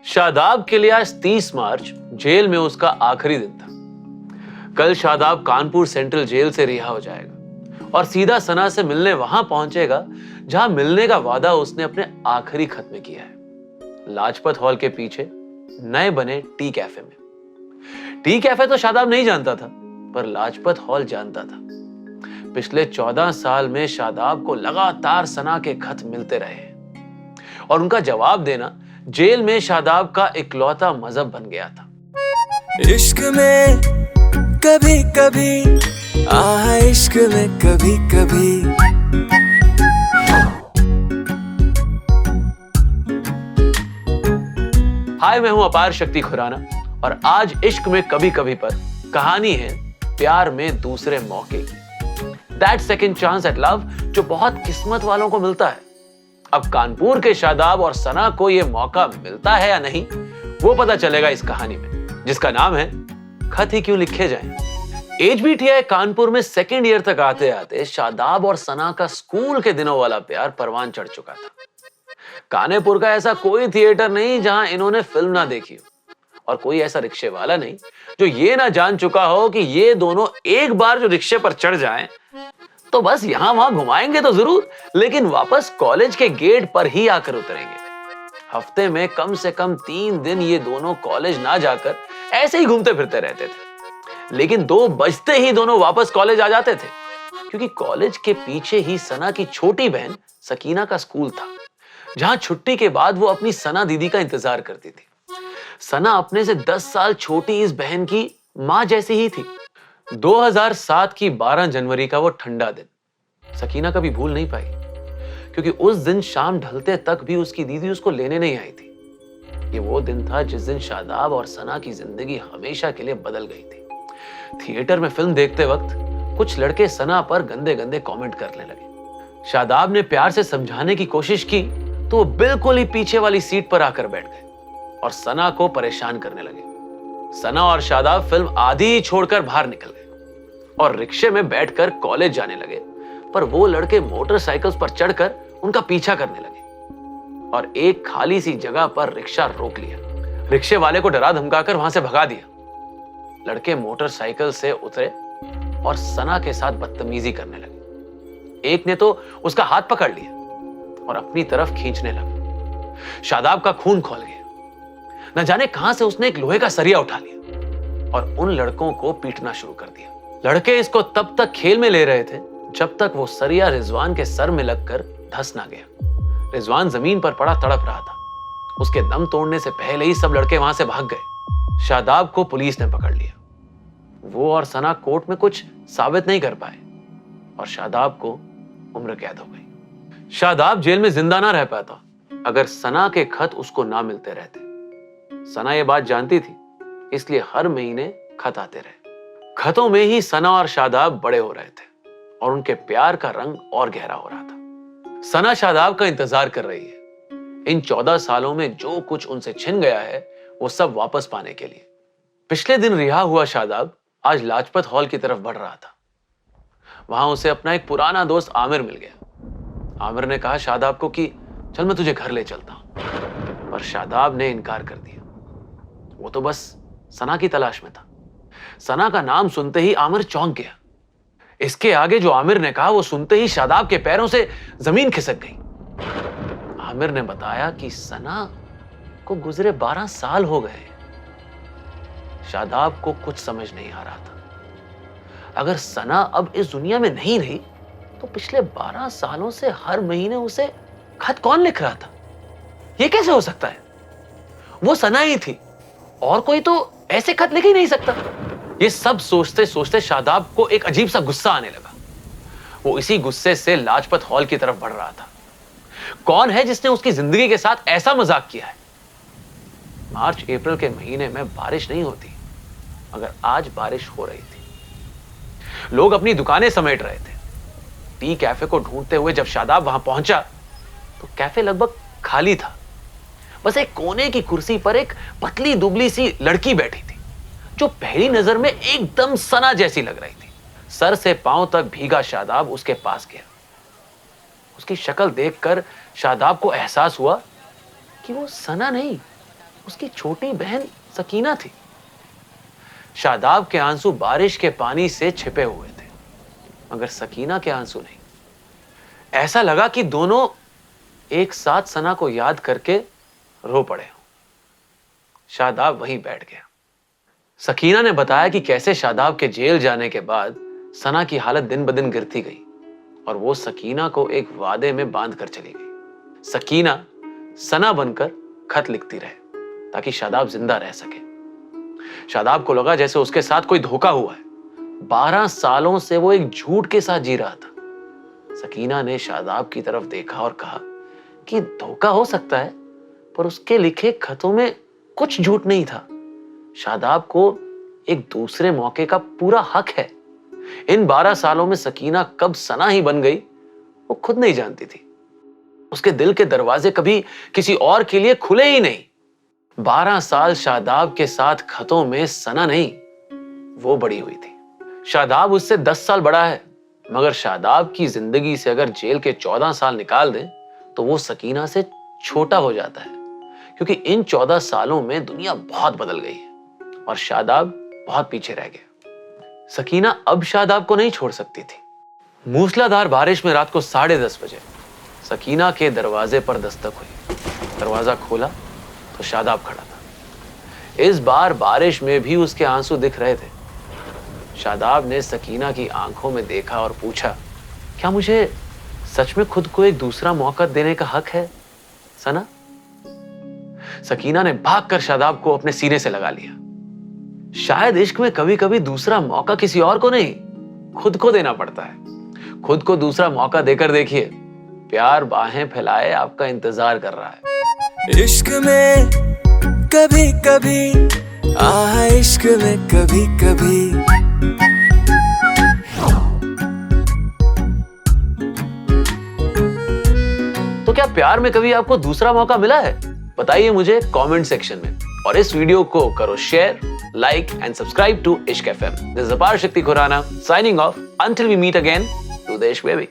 शादाब के लिए आज 30 मार्च जेल में उसका आखिरी दिन था। कल शादाब कानपुर सेंट्रल जेल से रिहा हो जाएगा और सीधा सना से मिलने वहां पहुंचेगा जहां मिलने का वादा उसने अपने आखिरी खत में किया है, लाजपत हॉल के पीछे नए बने टी कैफे में। टी कैफे तो शादाब नहीं जानता था, पर लाजपत हॉल जानता था। पिछले 14 साल में शादाब को लगातार सना के खत मिलते रहे हैं और उनका जवाब देना जेल में शादाब का इकलौता मजहब बन गया था। इश्क में कभी कभी, इश्क में कभी कभी। हाय, मैं हूं अपार शक्ति खुराना और आज इश्क में कभी कभी पर कहानी है प्यार में दूसरे मौके की। That second chance yet love जो बहुत किस्मत वालों को मिलता है। अब कानपुर के शादाब और सना को यह मौका मिलता है या नहीं, वो पता चलेगा इस कहानी में, जिसका नाम है खत ही क्यों लिखे जाएं। एचबीटीआई कानपुर में सेकेंड ईयर तक आते आते शादाब और सना का स्कूल के दिनों वाला प्यार परवान चढ़ चुका था। कानेपुर का ऐसा कोई थिएटर नहीं जहां इन्होंने फिल्म ना देखी हो, और कोई ऐसा रिक्शे वाला नहीं जो ये ना जान चुका हो कि ये दोनों एक बार जो रिक्शे पर चढ़ जाएं तो बस यहां वहां घुमाएंगे तो जरूर, लेकिन वापस कॉलेज के गेट पर ही आकर उतरेंगे। हफ्ते में कम से कम 3 दिन ये दोनों कॉलेज ना जाकर ऐसे ही घूमते फिरते रहते थे, लेकिन 2 बजते ही दोनों वापस कॉलेज आ जाते थे, क्योंकि कॉलेज के पीछे ही सना की छोटी बहन सकीना का स्कूल था, जहां छुट्टी के बाद वो अपनी सना दीदी का इंतजार करती थी। सना अपने से 10 साल छोटी इस बहन की मां जैसी ही थी। 2007 की 12 जनवरी का वो ठंडा दिन सकीना कभी भूल नहीं पाई, क्योंकि उस दिन शाम ढलते तक भी उसकी दीदी उसको लेने नहीं आई थी। ये वो दिन था जिस दिन शादाब और सना की जिंदगी हमेशा के लिए बदल गई थी। थिएटर में फिल्म देखते वक्त कुछ लड़के सना पर गंदे गंदे कमेंट करने लगे। शादाब ने प्यार से समझाने की कोशिश की तो वो बिल्कुल ही पीछे वाली सीट पर आकर बैठ गए और सना को परेशान करने लगे। सना और शादाब फिल्म आधी ही छोड़कर बाहर निकल गए और रिक्शे में बैठकर कॉलेज जाने लगे, पर वो लड़के मोटरसाइकिल्स पर चढ़कर उनका पीछा करने लगे और एक खाली सी जगह पर रिक्शा रोक लिया। रिक्शे वाले को डरा धमकाकर वहां से भगा दिया। लड़के मोटरसाइकिल से उतरे और सना के साथ बदतमीजी करने लगे। एक ने तो उसका हाथ पकड़ लिया और अपनी तरफ खींचने लगा। शादाब का खून खौल गया। न जाने कहां से उसने एक लोहे का सरिया उठा लिया और उन लड़कों को पीटना शुरू कर दिया। लड़के इसको तब तक खेल में ले रहे थे जब तक वो सरिया रिजवान के सर में लगकर धंस ना गया। रिजवान जमीन पर पड़ा तड़प रहा था। उसके दम तोड़ने से पहले ही सब लड़के वहां से भाग गए। शादाब को पुलिस ने पकड़ लिया। वो और सना कोर्ट में कुछ साबित नहीं कर पाए और शादाब को उम्र कैद हो गई। शादाब जेल में जिंदा ना रह पाता अगर सना के खत उसको ना मिलते रहते। सना ये बात जानती थी, इसलिए हर महीने खत आते रहे। खतों में ही सना और शादाब बड़े हो रहे थे और उनके प्यार का रंग और गहरा हो रहा था। सना शादाब का इंतजार कर रही है इन 14 सालों में जो कुछ उनसे छिन गया है वो सब वापस पाने के लिए। पिछले दिन रिहा हुआ शादाब आज लाजपत हॉल की तरफ बढ़ रहा था। वहां उसे अपना एक पुराना दोस्त आमिर मिल गया। आमिर ने कहा शादाब को कि चल मैं तुझे घर ले चलता हूं, पर शादाब ने इनकार कर दिया। वो तो बस सना की तलाश में था। सना का नाम सुनते ही आमिर चौंक गया। इसके आगे जो आमिर ने कहा वो सुनते ही शादाब के पैरों से जमीन खिसक गई। आमिर ने बताया कि सना को गुजरे 12 साल हो गए। शादाब को कुछ समझ नहीं आ रहा था। अगर सना अब इस दुनिया में नहीं रही तो पिछले 12 सालों से हर महीने उसे खत कौन लिख रहा था? यह कैसे हो सकता है? वो सना ही थी और कोई तो ऐसे खत लिख ही नहीं सकता। ये सब सोचते सोचते शादाब को एक अजीब सा गुस्सा आने लगा। वो इसी गुस्से से लाजपत हॉल की तरफ बढ़ रहा था। कौन है जिसने उसकी जिंदगी के साथ ऐसा मजाक किया है? मार्च अप्रैल के महीने में बारिश नहीं होती, मगर आज बारिश हो रही थी। लोग अपनी दुकानें समेट रहे थे। टी कैफे को ढूंढते हुए जब शादाब वहां पहुंचा तो कैफे लगभग खाली था। बस एक कोने की कुर्सी पर एक पतली दुबली सी लड़की बैठी थी, जो पहली नजर में एकदम सना जैसी लग रही थी। सर से पांव तक भीगा शादाब उसके पास गया। उसकी शक्ल देखकर शादाब को एहसास हुआ कि वो सना नहीं उसकी छोटी बहन सकीना थी। शादाब के आंसू बारिश के पानी से छिपे हुए थे, मगर सकीना के आंसू नहीं। ऐसा लगा कि दोनों एक साथ सना को याद करके रो पड़े हों। शादाब वहीं बैठ गया। सकीना ने बताया कि कैसे शादाब के जेल जाने के बाद सना की हालत दिन ब दिन गिरती गई और वो सकीना को एक वादे में बांध कर चली गई। सकीना सना बनकर खत लिखती रहे ताकि शादाब जिंदा रह सके। शादाब को लगा जैसे उसके साथ कोई धोखा हुआ है। 12 सालों से वो एक झूठ के साथ जी रहा था। सकीना ने शादाब की तरफ देखा और कहा कि धोखा हो सकता है, पर उसके लिखे खतों में कुछ झूठ नहीं था। शादाब को एक दूसरे मौके का पूरा हक है। इन 12 सालों में सकीना कब सना ही बन गई वो खुद नहीं जानती थी। उसके दिल के दरवाजे कभी किसी और के लिए खुले ही नहीं। 12 साल शादाब के साथ खतों में सना नहीं, वो बड़ी हुई थी। शादाब उससे 10 साल बड़ा है, मगर शादाब की जिंदगी से अगर जेल के 14 साल निकाल दें तो वो सकीना से छोटा हो जाता है, क्योंकि इन 14 सालों में दुनिया बहुत बदल गई है और शादाब बहुत पीछे रह गया। सकीना अब शादाब को नहीं छोड़ सकती थी। मूसलाधार बारिश में रात को 10:30 बजे सकीना के दरवाजे पर दस्तक हुई। दरवाजा खोला तो शादाब खड़ा था। इस बार बारिश में भी उसके आंसू दिख रहे थे। शादाब ने सकीना की आंखों में देखा और पूछा, क्या मुझे सच में खुद को एक दूसरा मौका देने का हक है सना? सकीना ने भागकर शादाब को अपने सीने से लगा लिया। शायद इश्क में कभी कभी दूसरा मौका किसी और को नहीं, खुद को देना पड़ता है। खुद को दूसरा मौका देकर देखिए, प्यार बाहें फैलाए आपका इंतजार कर रहा है। इश्क में कभी कभी इश्क में कभी कभी। तो क्या प्यार में कभी आपको दूसरा मौका मिला है? बताइए मुझे कमेंट सेक्शन में। और इस वीडियो को करो share, like and subscribe to Ishq FM। This is Apar Shakti Khurana signing off. Until we meet again, to देश बेबी।